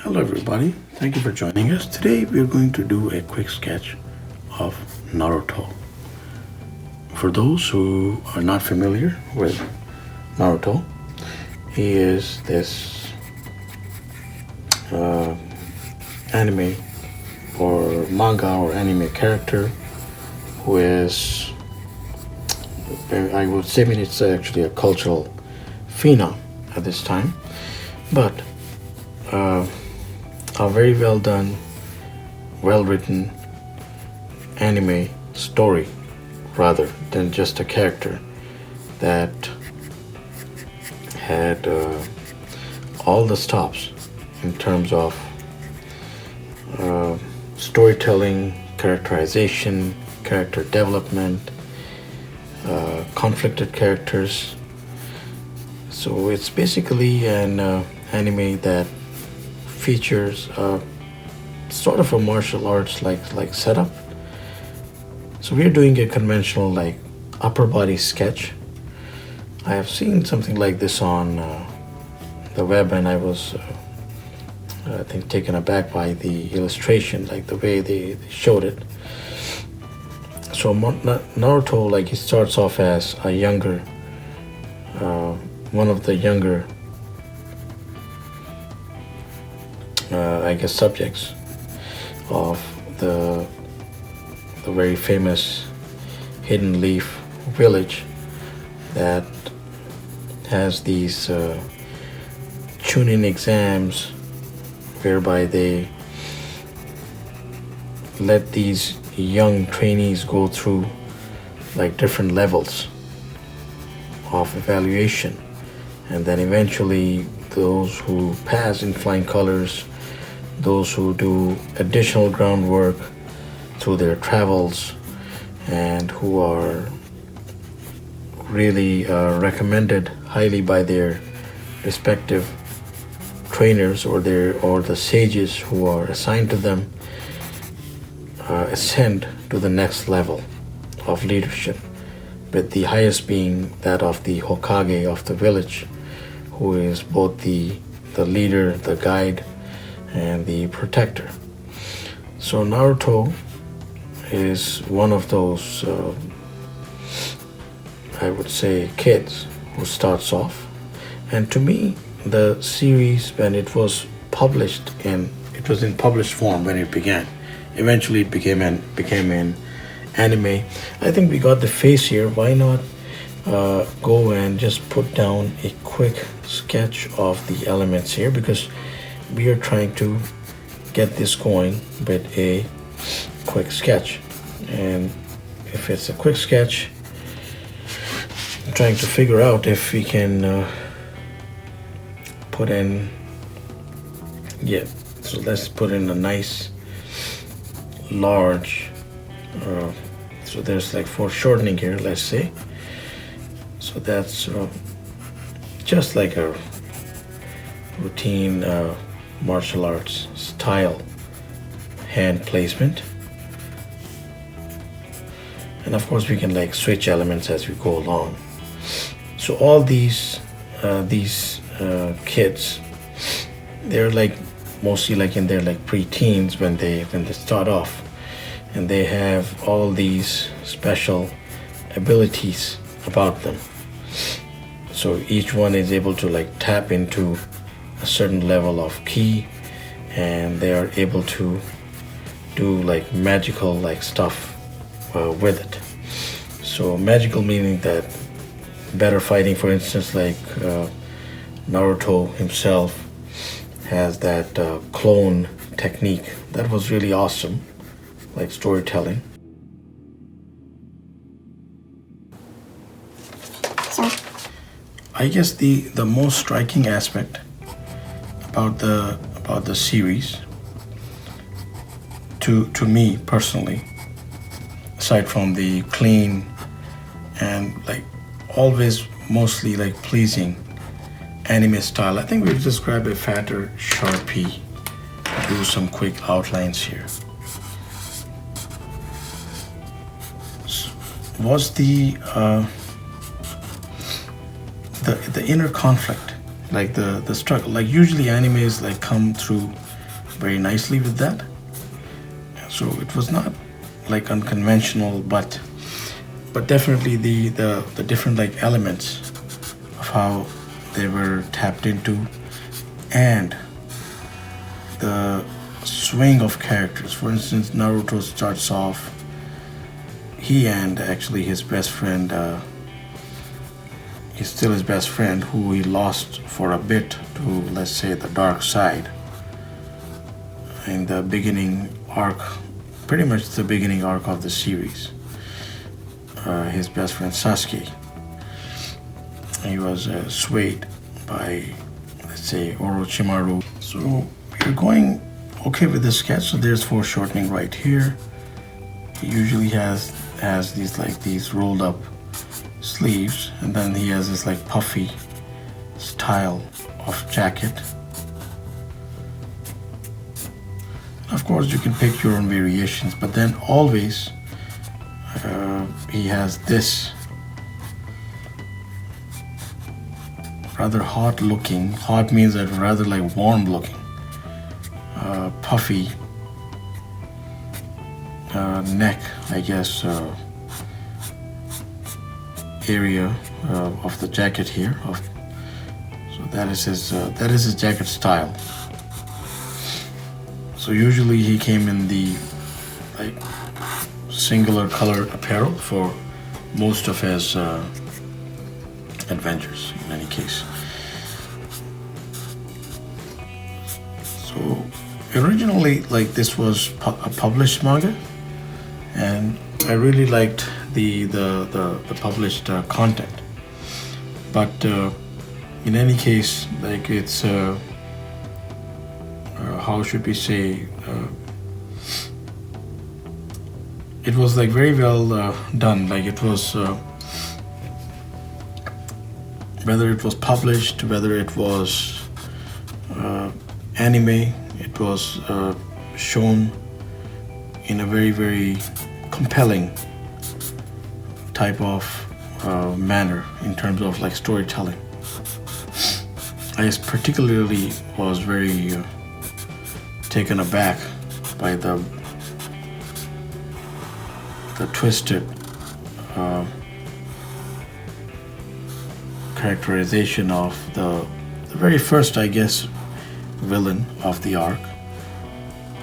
Hello, everybody. Thank you for joining us. Today, we're going to do a quick sketch of Naruto. For those who are not familiar with Naruto, he is this anime or manga or anime character who is, I would say, it's actually a cultural phenom at this time, but a very well done, well written anime story rather than just a character that had all the stops in terms of storytelling, characterization, character development, conflicted characters. So it's basically an anime that features sort of a martial arts like setup. So we're doing a conventional like upper body sketch. I have seen something like this on the web, and I was I think taken aback by the illustration, like the way they showed it. So Naruto, like, he starts off as a younger, one of the younger, I guess, subjects of the very famous Hidden Leaf village that has these Chunin exams whereby they let these young trainees go through like different levels of evaluation, and then eventually those who pass in flying colors, those who do additional groundwork through their travels, and who are really recommended highly by their respective trainers or the sages who are assigned to them, ascend to the next level of leadership, with the highest being that of the Hokage of the village, who is both the leader, the guide, and the protector. So Naruto is one of those, I would say, kids who starts off. And to me, the series, when it was published it was in published form when it began. Eventually, it became an anime. I think we got the face here. Why not go and just put down a quick sketch of the elements here, because we are trying to get this going with a quick sketch. And if it's a quick sketch, I'm trying to figure out if we can put in, so let's put in a nice large, so there's like foreshortening here, let's say. So that's just like a routine martial arts style hand placement. And of course we can like switch elements as we go along. So all these kids, they're like mostly like in their like pre-teens when they start off, and they have all these special abilities about them. So each one is able to like tap into a certain level of ki, and they are able to do like magical like stuff with it. So magical meaning that better fighting, for instance, like Naruto himself has that clone technique that was really awesome, like storytelling. I guess the most striking aspect about the series, to me personally, aside from the clean and like always mostly like pleasing anime style, I think we'll just grab a fatter Sharpie, do some quick outlines here. Was the inner conflict, like the struggle. Like usually animes like come through very nicely with that. So it was not like unconventional, but definitely the different like elements of how they were tapped into, and the swing of characters. For instance, Naruto starts off, he and actually his best friend, he's still his best friend, who he lost for a bit to, let's say, the dark side in the beginning arc, pretty much the beginning arc of the series. His best friend Sasuke, he was swayed by, let's say, Orochimaru. So we're going okay with the sketch. So there's foreshortening right here. He usually has these rolled up sleeves, and then he has this like puffy style of jacket. Of course, you can pick your own variations, but then always he has this rather hot looking, hot means that rather like warm looking, puffy neck, I guess, area of the jacket here. So that is his jacket style. So usually he came in the like singular colored apparel for most of his adventures in any case. So originally, like, this was a published manga, and I really liked the published content. But in any case, like, it's how should we say? It was like very well done. Like, it was whether it was published, whether it was anime, it was shown in a very, very compelling type of manner in terms of like storytelling. I particularly was very taken aback by the twisted characterization of the very first, I guess, villain of the arc,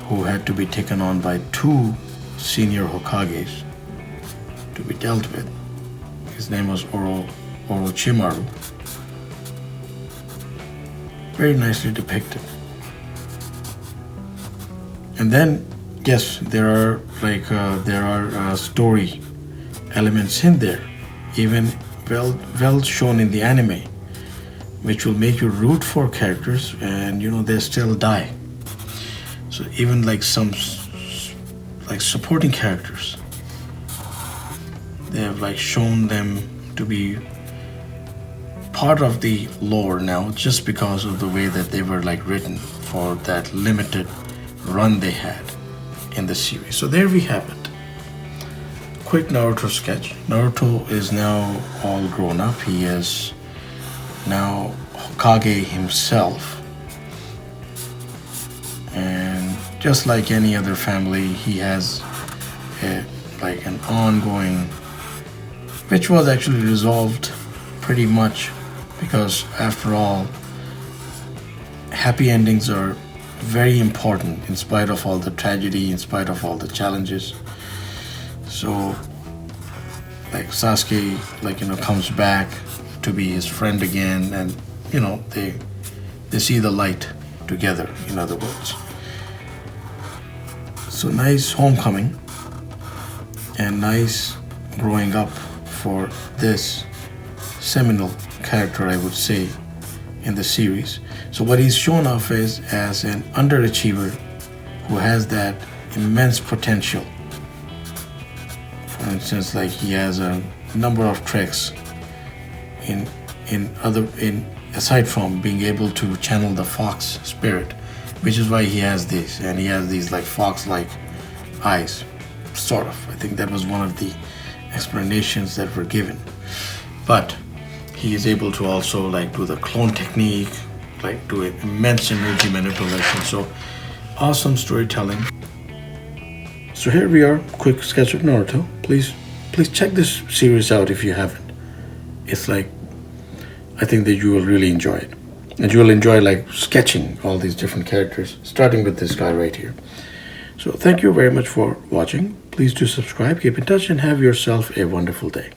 who had to be taken on by two senior Hokages to be dealt with. His name was Orochimaru. Very nicely depicted. And then, yes, there are story elements in there, even well shown in the anime, which will make you root for characters, and they still die. So even like some like supporting characters, they have like shown them to be part of the lore now, just because of the way that they were like written for that limited run they had in the series. So there we have it. Quick Naruto sketch. Naruto is now all grown up. He is now Hokage himself, and just like any other family, he has like an ongoing, which was actually resolved pretty much, because after all, happy endings are very important in spite of all the tragedy, in spite of all the challenges. So like Sasuke, comes back to be his friend again, and they see the light together, in other words. So nice homecoming and nice growing up for this seminal character, I would say, in the series. So what he's shown off is as an underachiever who has that immense potential. For instance, like, he has a number of tricks in aside from being able to channel the fox spirit, which is why he has this, and he has these like fox-like eyes, sort of. I think that was one of the explanations that were given. But he is able to also like do the clone technique, like do immense energy manipulation. So awesome storytelling. So here we are, quick sketch of Naruto. Please check this series out if you haven't. It's like, I think that you will really enjoy it. And you will enjoy like sketching all these different characters, starting with this guy right here. So thank you very much for watching. Please do subscribe, keep in touch, and have yourself a wonderful day.